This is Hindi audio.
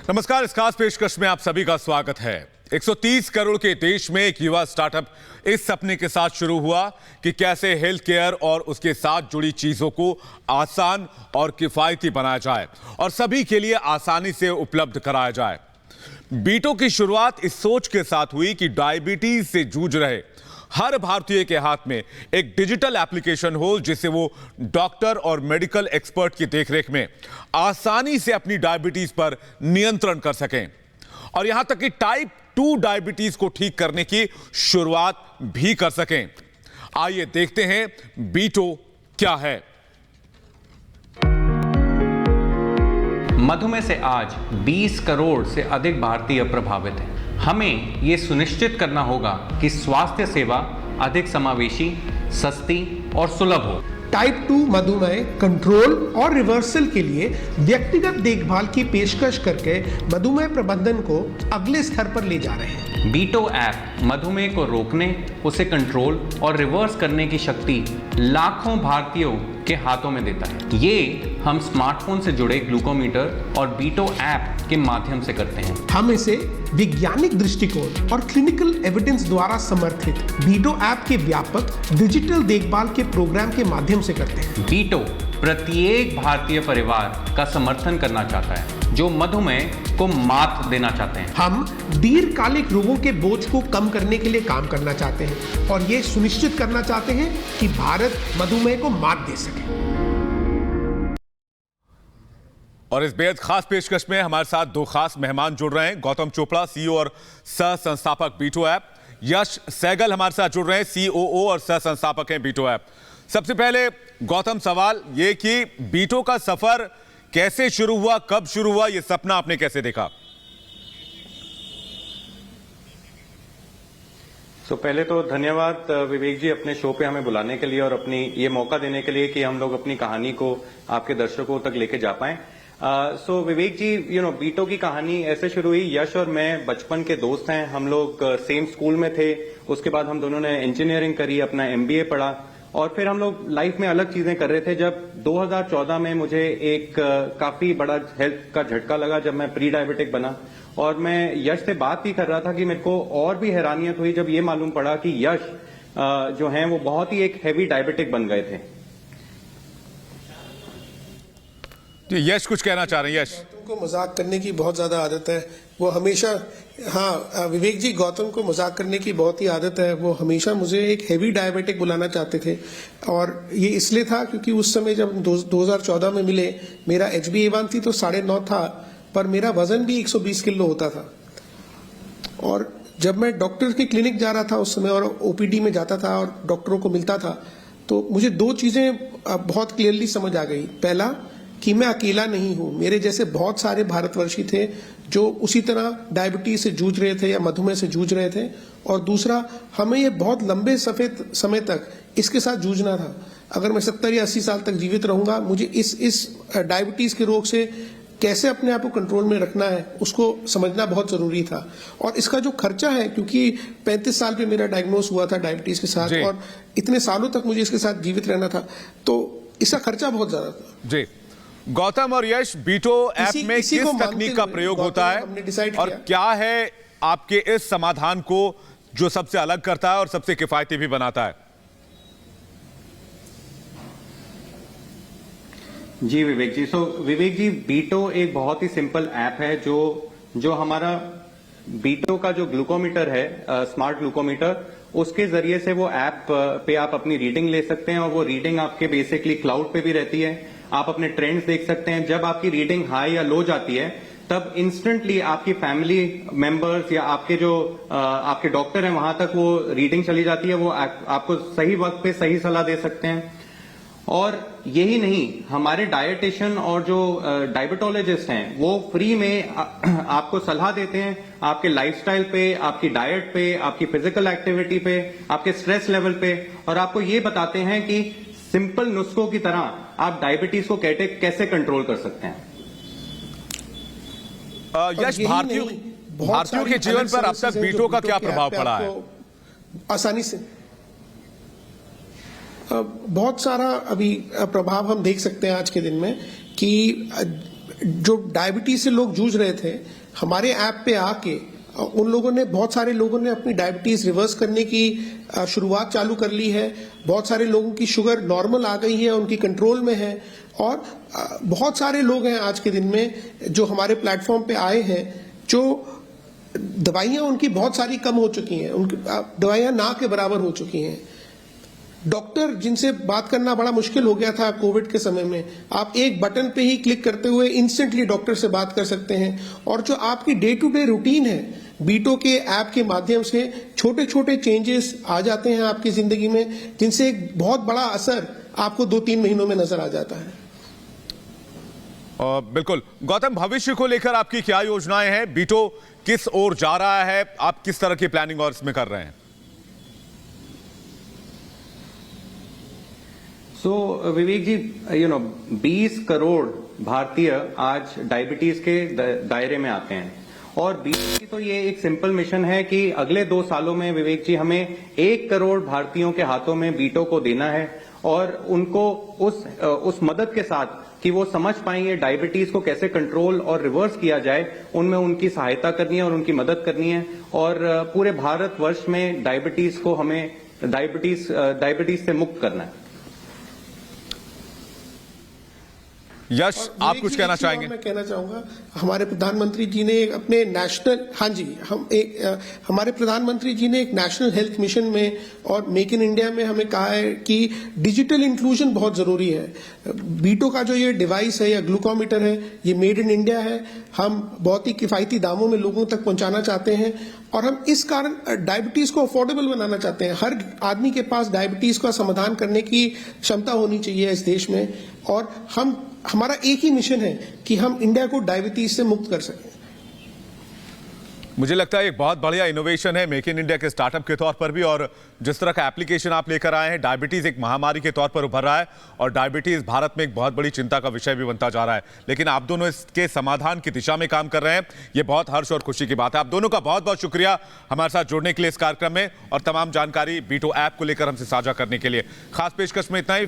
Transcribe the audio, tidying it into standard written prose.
नमस्कार। इस खास पेशकश में आप सभी का स्वागत है। 130 करोड़ के देश में एक युवा स्टार्टअप इस सपने के साथ शुरू हुआ कि कैसे हेल्थ केयर और उसके साथ जुड़ी चीजों को आसान और किफायती बनाया जाए और सभी के लिए आसानी से उपलब्ध कराया जाए। बीटो की शुरुआत इस सोच के साथ हुई कि डायबिटीज से जूझ रहे हर भारतीय के हाथ में एक डिजिटल एप्लीकेशन हो जिससे वो डॉक्टर और मेडिकल एक्सपर्ट की देखरेख में आसानी से अपनी डायबिटीज पर नियंत्रण कर सकें और यहां तक कि टाइप 2 डायबिटीज को ठीक करने की शुरुआत भी कर सकें। आइए देखते हैं बीटो क्या है। मधुमेह से आज 20 करोड़ से अधिक भारतीय प्रभावित हैं। हमें ये सुनिश्चित करना होगा कि स्वास्थ्य सेवा अधिक समावेशी, सस्ती और सुलभ हो। टाइप 2 मधुमेह कंट्रोल और रिवर्सल के लिए व्यक्तिगत देखभाल की पेशकश करके मधुमेह प्रबंधन को अगले स्तर पर ले जा रहे हैं। बीटो ऐप मधुमेह को रोकने, उसे कंट्रोल और रिवर्स करने की शक्ति लाखों भारतीयों के हाथों में देता है। ये हम स्मार्टफोन से जुड़े ग्लूकोमीटर और बीटो ऐप के माध्यम से करते हैं। हम इसे वैज्ञानिक दृष्टिकोण और क्लिनिकल एविडेंस द्वारा समर्थित बीटो ऐप के व्यापक डिजिटल देखभाल के प्रोग्राम के माध्यम से करते हैं। बीटो प्रत्येक भारतीय परिवार का समर्थन करना चाहता है जो मधुमेह को मात देना चाहते हैं। हम दीर्घकालिक रोगों के बोझ को कम करने के लिए काम करना चाहते हैं और ये सुनिश्चित करना चाहते हैं कि भारत मधुमेह को मात दे सके। और इस बेहद खास पेशकश में हमारे साथ दो खास मेहमान जुड़ रहे हैं। गौतम चोपड़ा, सीईओ और सह संस्थापक बीटो ऐप। यश सहगल हमारे साथ जुड़ रहे हैं, सीओओ और सह संस्थापक हैं बीटो ऐप। सबसे पहले गौतम, सवाल ये कि बीटो का सफर कैसे शुरू हुआ, कब शुरू हुआ, ये सपना आपने कैसे देखा? पहले तो धन्यवाद विवेक जी अपने शो पे हमें बुलाने के लिए और अपनी ये मौका देने के लिए कि हम लोग अपनी कहानी को आपके दर्शकों तक लेके जा पाएं। विवेक जी, बीटो की कहानी ऐसे शुरू हुई। यश और मैं बचपन के दोस्त हैं। हम लोग सेम स्कूल में थे। उसके बाद हम दोनों ने इंजीनियरिंग करी, अपना MBA पढ़ा और फिर हम लोग लाइफ में अलग चीजें कर रहे थे। जब 2014 में मुझे एक काफी बड़ा हेल्थ का झटका लगा जब मैं प्री डायबिटिक बना और मैं यश से बात भी कर रहा था कि मेरे को और भी हैरानियत हुई जब ये मालूम पड़ा कि यश जो हैं वो बहुत ही एक हैवी डायबिटिक बन गए थे। यश कुछ कहना चाह रहे हैं? यश को मजाक करने की बहुत ज्यादा आदत है। वो हमेशा, हाँ विवेक जी, गौतम को मजाक करने की बहुत ही आदत है। वो हमेशा मुझे एक हेवी डायबिटिक बुलाना चाहते थे और ये इसलिए था क्योंकि उस समय जब 2014 में मिले, मेरा HbA1c तो 9.5 था पर मेरा वजन भी 120 किलो होता था। और जब मैं डॉक्टर की क्लिनिक जा रहा था उस समय और OPD में जाता था और डॉक्टरों को मिलता था तो मुझे दो चीजें बहुत क्लियरली समझ आ गई। पहला कि मैं अकेला नहीं हूं, मेरे जैसे बहुत सारे भारतवर्षी थे जो उसी तरह डायबिटीज से जूझ रहे थे या मधुमेह से जूझ रहे थे। और दूसरा, हमें ये बहुत लंबे समय तक इसके साथ जूझना था। अगर मैं 70 या 80 साल तक जीवित रहूंगा, मुझे इस डायबिटीज के रोग से कैसे अपने आप को कंट्रोल में रखना है उसको समझना बहुत जरूरी था। और इसका जो खर्चा है, क्योंकि 35 साल पे मेरा डायग्नोस हुआ था डायबिटीज के साथ और इतने सालों तक मुझे इसके साथ जीवित रहना था, तो इसका खर्चा बहुत ज्यादा था। जी गौतम और यश, बीटो ऐप में किस तकनीक का प्रयोग होता है और क्या है आपके इस समाधान को जो सबसे अलग करता है और सबसे किफायती भी बनाता है? जी विवेक जी, विवेक जी, बीटो एक बहुत ही सिंपल ऐप है जो हमारा बीटो का जो ग्लूकोमीटर है, स्मार्ट ग्लूकोमीटर, उसके जरिए से वो ऐप पे आप अपनी रीडिंग ले सकते हैं और वो रीडिंग आपके बेसिकली क्लाउड पे भी रहती है। आप अपने ट्रेंड्स देख सकते हैं। जब आपकी रीडिंग हाई या लो जाती है तब इंस्टेंटली आपकी फैमिली मेंबर्स या आपके जो आपके डॉक्टर हैं वहां तक वो रीडिंग चली जाती है। वो आपको सही वक्त पे सही सलाह दे सकते हैं। और यही नहीं, हमारे डायटिशियन और जो डायबिटोलॉजिस्ट हैं वो फ्री में आपको सलाह देते हैं आपके लाइफस्टाइल पे, आपकी डाइट पे, आपकी फिजिकल एक्टिविटी पे, आपके स्ट्रेस लेवल पे, और आपको ये बताते हैं कि सिंपल नुस्खों की तरह आप डायबिटीज को कैसे कंट्रोल कर सकते हैं। यश, भारतीयों के जीवन पर अब तक बीटो का क्या प्रभाव पड़ा है? आसानी से बहुत सारा अभी प्रभाव हम देख सकते हैं आज के दिन में कि जो डायबिटीज से लोग जूझ रहे थे, हमारे ऐप पे आके उन लोगों ने, बहुत सारे लोगों ने अपनी डायबिटीज रिवर्स करने की शुरुआत चालू कर ली है। बहुत सारे लोगों की शुगर नॉर्मल आ गई है, उनकी कंट्रोल में है। और बहुत सारे लोग हैं आज के दिन में जो हमारे प्लेटफॉर्म पे आए हैं, जो दवाइयां उनकी बहुत सारी कम हो चुकी हैं, उनकी दवाइयां ना के बराबर हो चुकी हैं। डॉक्टर जिनसे बात करना बड़ा मुश्किल हो गया था कोविड के समय में, आप एक बटन पे ही क्लिक करते हुए इंस्टेंटली डॉक्टर से बात कर सकते हैं। और जो आपकी डे टू डे रूटीन है, बीटो के ऐप के माध्यम से छोटे छोटे चेंजेस आ जाते हैं आपकी जिंदगी में, जिनसे एक बहुत बड़ा असर आपको 2-3 महीनों में नजर आ जाता है। बिल्कुल गौतम, भविष्य को लेकर आपकी क्या योजनाएं हैं? बीटो किस ओर जा रहा है? आप किस तरह की प्लानिंग और इसमें कर रहे हैं? विवेक जी, 20 करोड़ भारतीय आज डायबिटीज के दायरे में आते हैं। और बीटो की तो ये एक सिंपल मिशन है कि अगले 2 सालों में विवेक जी हमें 1 करोड़ भारतीयों के हाथों में बीटो को देना है और उनको उस मदद के साथ कि वो समझ पाएंगे डायबिटीज को कैसे कंट्रोल और रिवर्स किया जाए, उनमें उनकी सहायता करनी है और उनकी मदद करनी है। और पूरे भारतवर्ष में डायबिटीज को हमें डायबिटीज से मुक्त करना है। यश, आप कुछ कहना चाहेंगे? मैं कहना चाहूंगा, हमारे प्रधानमंत्री जी ने अपने हमारे प्रधानमंत्री जी ने एक नेशनल हेल्थ मिशन में और मेक इन इंडिया में हमें कहा है कि डिजिटल इंक्लूजन बहुत जरूरी है। बीटो का जो ये डिवाइस है या ग्लूकोमीटर है, ये मेड इन इंडिया है। हम बहुत ही किफायती दामों में लोगों तक पहुंचाना चाहते हैं और हम इस कारण डायबिटीज को अफोर्डेबल बनाना चाहते हैं। हर आदमी के पास डायबिटीज का समाधान करने की क्षमता होनी चाहिए इस देश में। और हमारा एक ही मिशन है कि हम इंडिया को डायबिटीज से मुक्त कर सकें। मुझे लगता है एक बहुत बढ़िया इनोवेशन है मेक इन इंडिया के स्टार्टअप के तौर पर भी, और जिस तरह का एप्लीकेशन आप लेकर आए हैं, डायबिटीज एक महामारी के तौर पर उभर रहा है और डायबिटीज भारत में एक बहुत बड़ी चिंता का विषय भी बनता जा रहा है, लेकिन आप दोनों इसके समाधान की दिशा में काम कर रहे हैं। ये बहुत हर्ष और खुशी की बात है। आप दोनों का बहुत बहुत शुक्रिया हमारे साथ जुड़ने के लिए इस कार्यक्रम में और तमाम जानकारी बीटो ऐप को लेकर हमसे साझा करने के लिए। खास पेशकश में इतना ही।